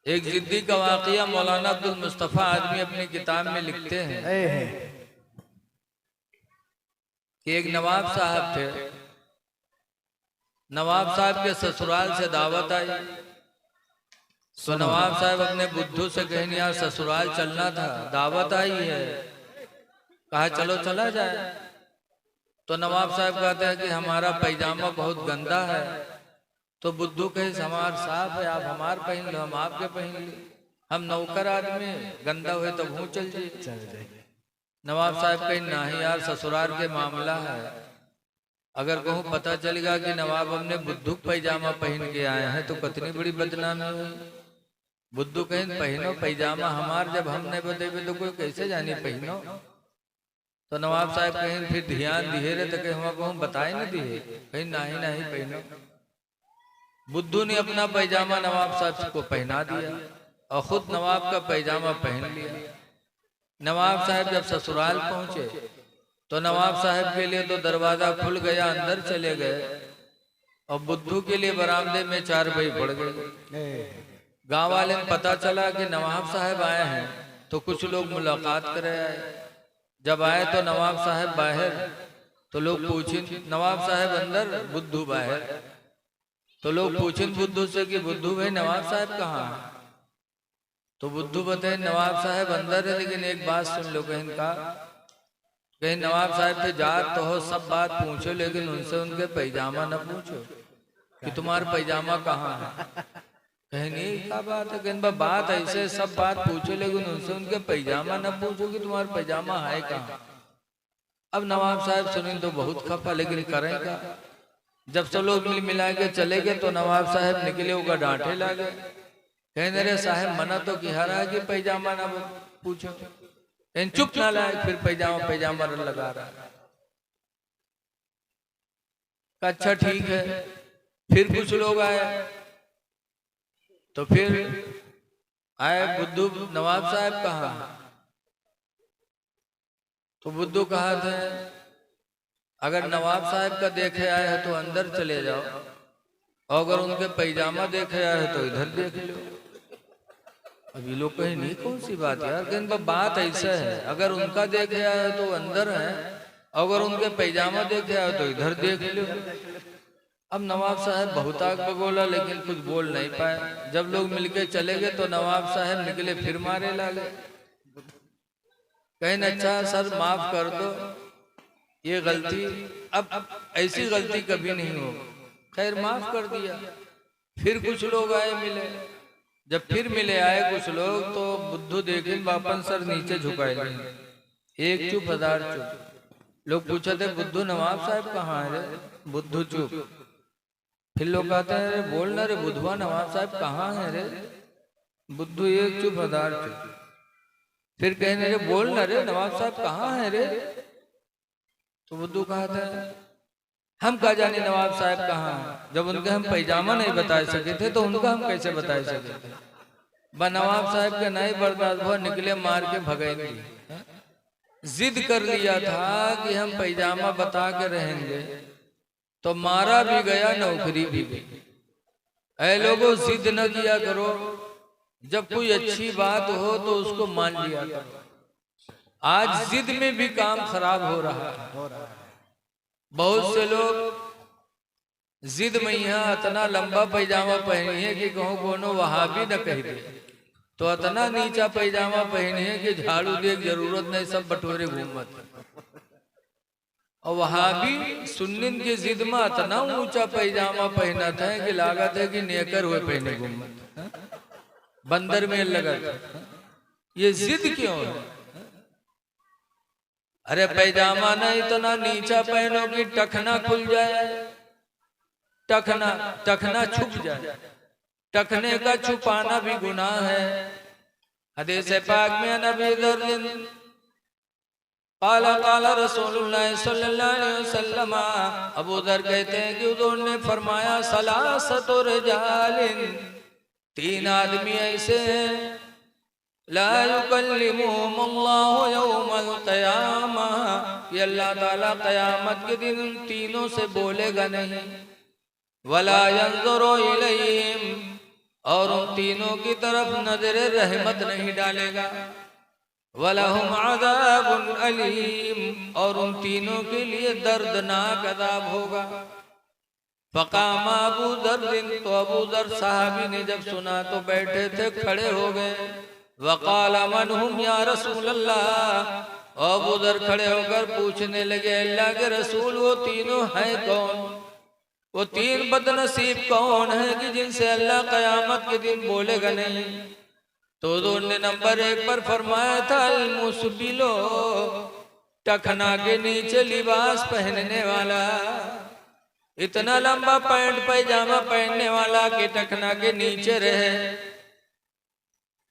एक जिद्दी का वाकया मौलाना अब्दुल मुस्तफ़ा आदमी अपनी किताब में लिखते हैं कि एक नवाब साहब थे। नवाब साहब के ससुराल से दावत आई तो नवाब साहब अपने बुद्धू से कहें यार ससुराल चलना था, दावत आई है। कहा चलो चला जाए। तो नवाब साहब कहते हैं कि हमारा पैजामा बहुत गंदा है। तो बुद्धू कहे हमार साफ है, आप हमार पहन लो, हम आपके पहन ली, हम नौकर आदमी, गंदा हुए तो भूँ चल जाए। नवाब साहब कहे नहीं यार ससुराल के मामला है, अगर कहूँ पता चलेगा कि नवाब हमने बुद्धू पैजामा पहन के आए हैं तो कितनी बड़ी बदनामी हुई। बुद्धू कहें पहनो पैजामा हमार, जब हमने बतेबे तो कोई कैसे जानी पहनो। तो नवाब साहब कहें फिर ध्यान दिए रे, तो कहे हम कहूँ बताए न दिए, कहीं नहीं नहीं पहनो। बुद्धू ने अपना पैजामा नवाब साहब को पहना दिया और खुद नवाब का पैजामा पहन लिया। नवाब साहब जब ससुराल पहुंचे तो नवाब साहब के लिए तो दरवाजा खुल गया, अंदर चले गए और बुद्धू के लिए बरामदे में चारपाई पड़ गई। गांव वाले ने पता चला कि नवाब साहब आए हैं तो कुछ लोग मुलाकात करे आए। जब आए तो नवाब साहब बाहर, तो लोग पूछे नवाब साहब अंदर बुद्धू बाहर। तो लोग पूछे बुद्धू से कि बुद्धू भाई नवाब साहब कहाँ है। तो बुद्धू बताए नवाब साहब अंदर है, लेकिन एक बात सुन लो। कहीं नवाब साहब पे जात तो हो, सब बात पूछो, लेकिन उनसे उनके पैजामा न पूछो कि तुम्हारा पैजामा कहाँ है। कहीं नहीं क्या बात है, कहीं बात ऐसे सब बात पूछो लेकिन उनसे उनके पैजामा न पूछो कि तुम्हारा पैजामा है कहाँ। अब नवाब साहब सुनी तो बहुत खफा, लेकिन करें क्या। जब सब लोग मिल मिला के चले गए तो नवाब साहब निकले होगा डांटे लगे। कहने रे साहब मना तो किया रहा है कि पैजामा ना पूछो, चुप ना लाए, फिर पैजामा पैजामा लगा रहा है। अच्छा ठीक है। फिर कुछ लोग आए तो फिर आए बुद्धू नवाब साहब कहाँ। तो बुद्धू कहा था अगर नवाब साहब का देखे आए हैं तो अंदर चले जाओ, और अगर उनके पैजामा देखे आए हैं तो इधर देख लो। अभी लोग कहीं नहीं कौन सी बात यार, कहीं बात ऐसा है अगर उनका देखे आए तो अंदर है, अगर उनके पैजामा देखे आए तो इधर देख लो। अब नवाब साहब बहुत आग बगोला लेकिन कुछ बोल नहीं पाए। जब लोग मिलके चले गए तो नवाब साहब निकले फिर मारे लगे। कहीं अच्छा सर माफ कर दो, ये गलती अब ऐसी गलती कभी नहीं हो। खैर माफ कर दिया। फिर कुछ लोग आए मिले, जब फिर मिले आए कुछ लोग तो बुद्धू देखे वापन सर नीचे झुकाए गए, एक चुप हजार चुप। लोग पूछे थे बुद्धू नवाब साहब कहाँ है रे, बुद्धू चुप। फिर लोग कहते हैं बोल ना रे बुधवा नवाब साहब कहाँ है रे, बुद्धू एक चुप हजार चुप। फिर कहने रे बोल ना रे नवाब साहब कहाँ है रे। तो बुद्धू कहता है हम कहा जाने नवाब साहब कहाँ हैं, जब उनके हम पैजामा नहीं बता सके थे तो उनका हम कैसे बता सके थे। नवाब साहब के नहीं बर्दाश्त हुआ, निकले मार के भगाएंगे। जिद कर लिया था कि हम पैजामा बता के रहेंगे, तो मारा भी गया नौकरी भी गई। ऐ लोगों जिद न किया करो, जब कोई अच्छी बात हो तो उसको मान लिया करो। आज जिद में भी काम खराब हो रहा है। बहुत से लोग जिद में यहाँ इतना लंबा पैजामा पहनी है कि कहूँ कोनो वहाबी न कह दे, तो इतना नीचा पैजामा पहनी है कि झाड़ू देख जरूरत नहीं, सब बटोरे घूमत। और वहाबी सुन्निन की जिद में इतना ऊंचा पैजामा पहना था कि लागत है कि नेकर हुए पहने घूमत, बंदर में लगा था। ये जिद क्यों है। अरे पैजामा ना इतना नीचा पहनो कि टखना खुल जाए, टखना टखना छुप जाए। टखने का छुपाना भी गुनाह है। हदीस पाक में नबी दर्द काला काला रसूलुल्लाह सल्लल्लाहु अलैहि वसल्लम, अबू दर कहते हैं कि उन्होंने फरमाया सलासतु रिजालिन, तीन आदमी ऐसे हैं ला युकल्लिमुहुमुल्लाहु यौमल क़यामा, कि अल्लाह ताला क़यामत के दिन उन तीनों से बोलेगा नहीं। वला यंज़ुरु इलैहिम, और उन तीनों की तरफ नजर रहमत नहीं डालेगा। वलहुम अज़ाबुन अलीम, और उन तीनों के लिए दर्दनाक अज़ाब होगा। फ़क़ाम अबू ज़र, तो अबू ज़र साहबी ने जब सुना तो बैठे थे खड़े हो गए। वक़ाल मन हुम या रसूल अल्लाह, अबू ज़र खड़े होकर पूछने लगे अल्लाह के रसूल वो तीनों हैं कौन, वो तीन बदनसीब कौन है कि जिनसे अल्लाह क़यामत के दिन बोलेगा नहीं। तो हुज़ूर ने नंबर 1 पर फरमाया था अल मुसबिलो, टखना के नीचे लिबास पहनने वाला, इतना लंबा पैंट पैजामा पहनने वाला कि टखना के नीचे रहे,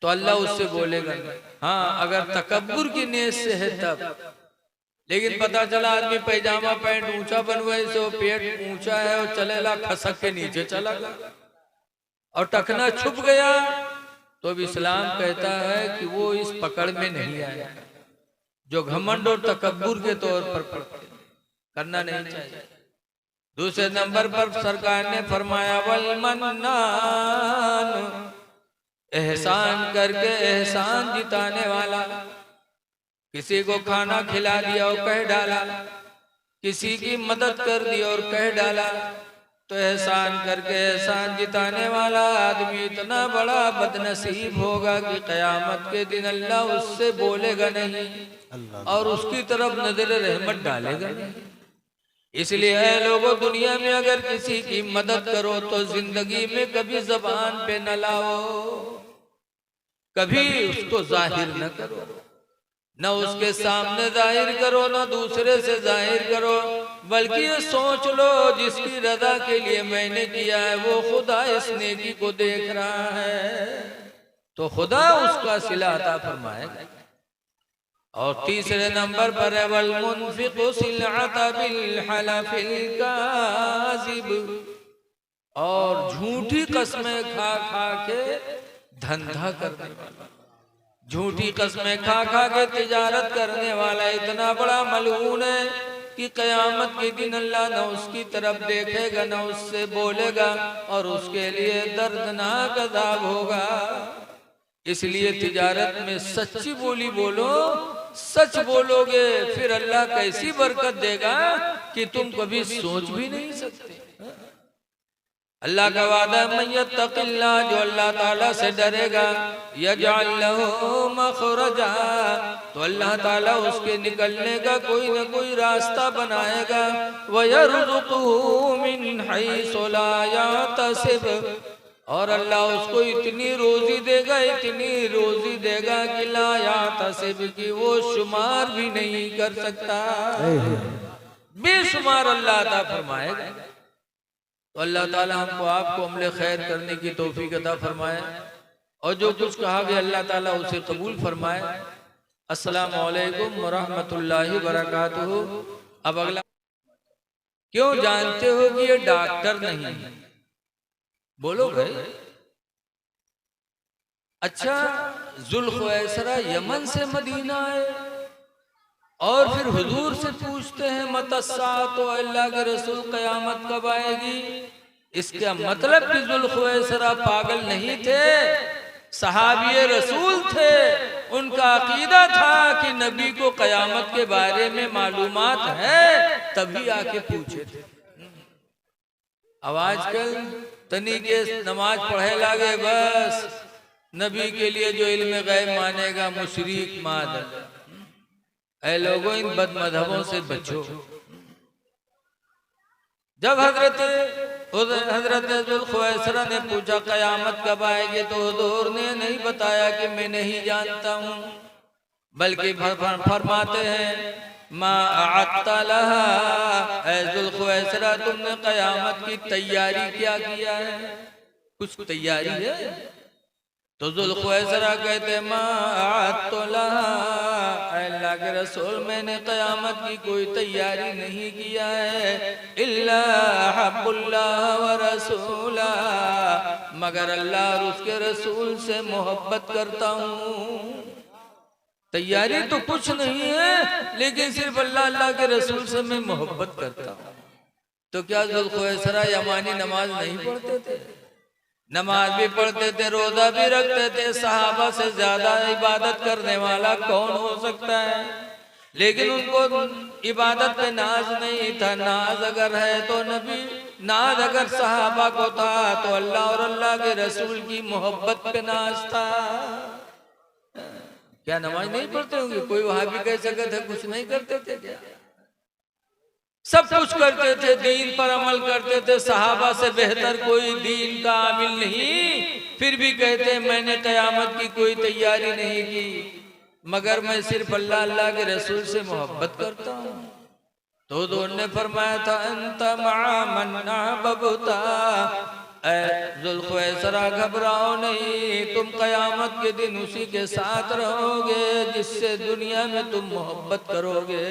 तो अल्लाह उससे बोलेगा। हाँ, अगर तकब्बुर की नीयत से है तब। लेकिन पता चला आदमी पैजामा पैंट ऊंचा बनवाए से पेट ऊंचा है और चलेला खसक के नीचे चला गया और टखना छुप गया, तो अब इस्लाम कहता है कि वो इस पकड़ में नहीं आया। जो घमंड और तकब्बुर के तौर पर करना नहीं चाहिए। दूसरे नंबर पर सरकार ने फरमाया वल मन्नान, एहसान करके एहसान जिताने वाला, किसी को खाना खिला दिया और कह डाला, किसी की मदद कर दी और कह डाला, तो एहसान करके एहसान जिताने वाला आदमी इतना बड़ा बदनसीब होगा कि क़यामत के दिन अल्लाह उससे बोलेगा नहीं और उसकी तरफ नजर रहमत डालेगा नहीं। इसलिए है लोगों, दुनिया में अगर किसी की मदद करो तो जिंदगी में कभी जबान पे न लाओ, कभी उसको जाहिर न करो, न उसके सामने जाहिर करो न दूसरे से जाहिर करो, बल्कि ये सोच लो जिसकी रजा के लिए मैंने किया है वो खुदा इस नेकी को देख रहा है, तो खुदा उसका सिला अता फरमाएगा। और तीसरे नंबर पर है वल मुनफिकु सिलअता बिल हलफिल काज़िब, और झूठी कसमें खा खा के धंधा करने वाला, झूठी कसमें खा खा के तिजारत करने वाला इतना बड़ा मलऊन है कि क़यामत के दिन अल्लाह न उसकी तरफ देखेगा न उससे बोलेगा और उसके लिए दर्दनाक अज़ाब होगा। इसलिए तिजारत में सच्ची बोली बोलो, सच बोलोगे फिर अल्लाह कैसी बरकत देगा कि तुम कभी सोच भी नहीं सकते। अल्लाह का वादा मय्यत्तक़िल्लाह, जो अल्लाह ताला से डरेगा, यजअल लहू मख़रजा, तो अल्लाह ताला उसके निकलने का कोई न कोई रास्ता बनाएगा। व यरज़ुक़हू मिन हैसु ला यहतसिब, और अल्लाह उसको इतनी रोजी देगा, इतनी रोजी देगा कि ला यहतसिब की वो शुमार भी नहीं कर सकता, बेशुमार अल्लाह अता फरमाएगा। तो अल्लाह ताला हमको आपको अमले खैर करने की तौफीक अता फरमाए और जो कुछ कहा गया अल्लाह ताला उसे कबूल फरमाए। अस्सलामु अलैकुम व रहमतुल्लाहि व बरकातुहू। अब अगला, क्यों जानते हो कि ये डॉक्टर नहीं है? बोलो भाई। अच्छा, जुल्खुवैसरा यमन से मदीना आए और फिर हुजूर से पूछते हैं मतस्सा, तो अल्लाह के रसूल क़यामत कब आएगी? इसका मतलब कि जुल्खुवैसरा पागल नहीं थे, सहाबी रसूल थे, उनका अकीदा था कि नबी को क़यामत के बारे में मालूमात है, तभी आके पूछे थे। अब आजकल तनी के नमाज पढ़े लागे, बस नबी के लिए जो इल्म गैब मानेगा मुशरिक माद। ऐ लोगों, इन बदमज़हबों से बचो। जब हजरत जुल्खुवैसरा ने पूछा क़यामत कब आएगी, तो हुजूर ने नहीं बताया कि मैं नहीं जानता हूँ, बल्कि फरमाते हैं मा अअत्ता लहा, ऐ जुल्खुवैसरा तुमने क़यामत की तैयारी क्या किया है? कुछ तैयारी है? तो जुल्खुवैसरा कहते मा अअत्तु लहा, अल्लाह के रसूल मैंने क़यामत की कोई तैयारी नहीं किया है, इल्ला हब्बुल्लाह व रसूला, मगर अल्लाह और उसके रसूल से मोहब्बत करता हूँ। तैयारी तो कुछ नहीं है, लेकिन सिर्फ अल्लाह अल्लाह के रसूल से मैं मोहब्बत करता हूँ। तो क्या जुल्खुवैसरा यमानी नमाज नहीं पढ़ते थे? नमाज भी पढ़ते थे, रोजा भी रखते थे। सहाबा से ज्यादा इबादत करने वाला कौन हो सकता है? लेकिन उनको इबादत पे नाज नहीं था। नाज अगर है तो नबी, नाज अगर सहाबा को था तो अल्लाह और अल्लाह के रसूल की मोहब्बत पे नाज था। क्या नमाज नहीं पढ़ते होंगे? कोई वहां भी कह सकते थे कुछ नहीं करते थे क्या? सब कुछ करते थे, दीन पर अमल करते थे। सहाबा से बेहतर कोई दीन का आमिल नहीं। फिर भी कहते मैंने क़यामत की कोई तैयारी नहीं की, मगर मैं सिर्फ अल्लाह अल्लाह के रसूल से मोहब्बत करता हूँ। तो उन्होंने फरमाया था अंत मआ मन अहबब्ता, जुल्फ़ैसरा घबराओ नहीं, तुम क़यामत के दिन उसी के साथ रहोगे जिससे दुनिया में तुम मोहब्बत करोगे।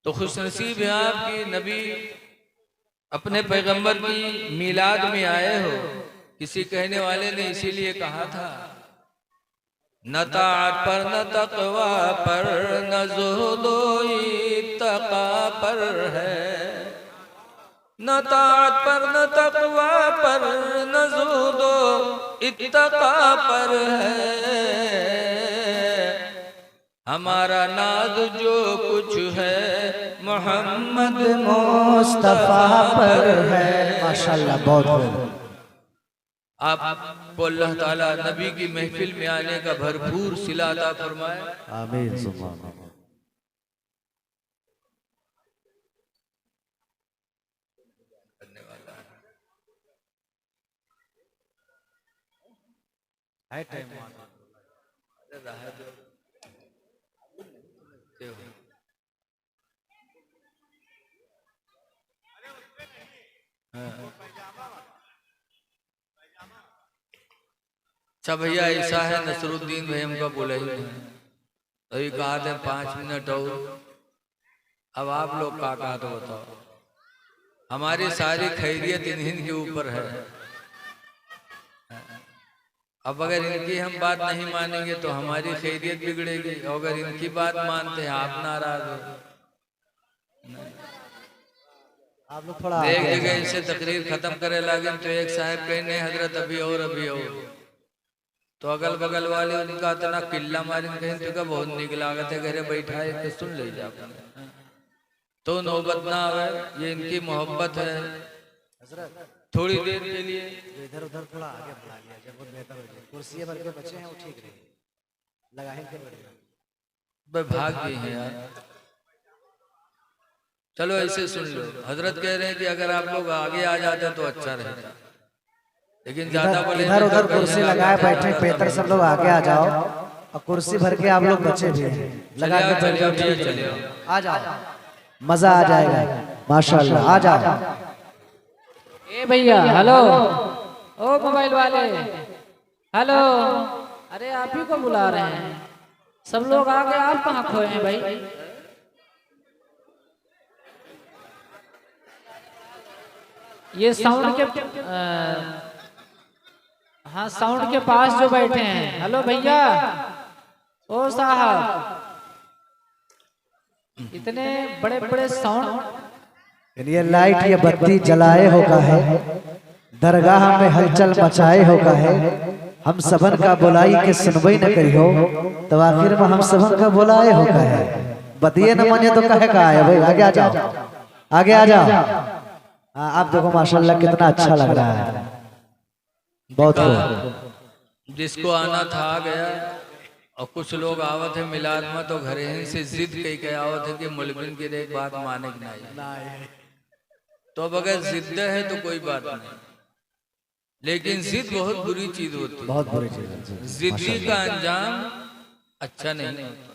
तो खुशनसीब है आपकी नबी अपने पैगंबर की मिलाद में आए हो। किसी कहने वाले ने इसीलिए कहा था न ताअत पर न तक़वा पर न ज़ुहदो इत्तक़ा पर है, न ताअत पर न तक़वा पर न ज़ुहदो इत्तक़ा पर है। हमारा नाज जो कुछ है मोहम्मद मुस्तफा पर है। माशाल्लाह, बहुत बहुत। आपको अल्लाह ताला नबी की महफिल में आने का भरपूर सिला अता फरमाए। आमीन सुम्मा आमीन। है टाइम अच्छा भैया, ऐसा है नसरुद्दीन भाई हमको बोला ही नहीं, अभी कहा थे 5 मिनट और। अब आप लोग का कहा तो बताओ। हमारी सारी खैरियत इन्हीं के ऊपर है। अब अगर इनकी हम बात नहीं मानेंगे तो हमारी खैरियत बिगड़ेगी, और अगर इनकी बात मानते हैं आप नाराज हो। आप लोग थोड़ा एक जगह इसे तकरीर खत्म करे लगे तो एक साहब कहने हजरत अभी और अभी और, तो अगल बगल वाले उनका इतना किल्ला मारे कहीं तो बहुत निक लागत है, घरे बैठा है तो सुन ले जा। तो नौबत ना आवे, ये इनकी मोहब्बत है। थोड़ी देर के लिए इधर उधर थोड़ा आगे बढ़ा लिया जब वो बेहतर हो जाए। कुर्सी भर के बचे हैं वो ठीक रहे, लगाए के भाई भाग गए हैं यार। चलो ऐसे सुन लो, हजरत कह रहे हैं कि अगर आप लोग आगे आ जाते तो अच्छा रहता, लेकिन ज्यादा बोले इधर उधर कुर्सी लगाए बैठे बेहतर सब लोग आगे आ जाओ, और कुर्सी भर के आप लोग बचे भी हैं, लगा के बैठ जाओ। चलिए आ जाओ, मजा आ जाएगा माशाल्लाह। आ जाओ। ए भैया हेलो, ओ मोबाइल वाले हेलो, अरे आप ही को बुला रहे हैं, सब लोग आ गए, आप कहाँ खोए हैं भाई? ये साउंड के हाँ साउंड के पास जो बैठे हैं, हेलो भैया, ओ साहब, इतने बड़े बड़े साउंड, ये लाइट ये बत्ती जलाए होगा है, दरगाह में हलचल मचाए होगा है। हम सबन का बुलाई के सुनबई न करी हो, तो आखिर में हम सबन का बुलाए होगा है। बतिए न माने तो कहे का है भाई, आगे आ जाओ, आगे आ जाओ। हाँ आप देखो माशाल्लाह कितना अच्छा लग रहा है, बहुत खूब। जिसको आना था आ गया। और कुछ लोग आवत है मिलाद में तो घरे ही से जिद कई के आवत है कि मुलबिन की एक बात माने की नहीं, तो अब अगर जिद है तो कोई बात नहीं, लेकिन जिद बहुत बुरी चीज होती है, बहुत बुरी चीज है। जिद्दी का अंजाम अच्छा नहीं होता।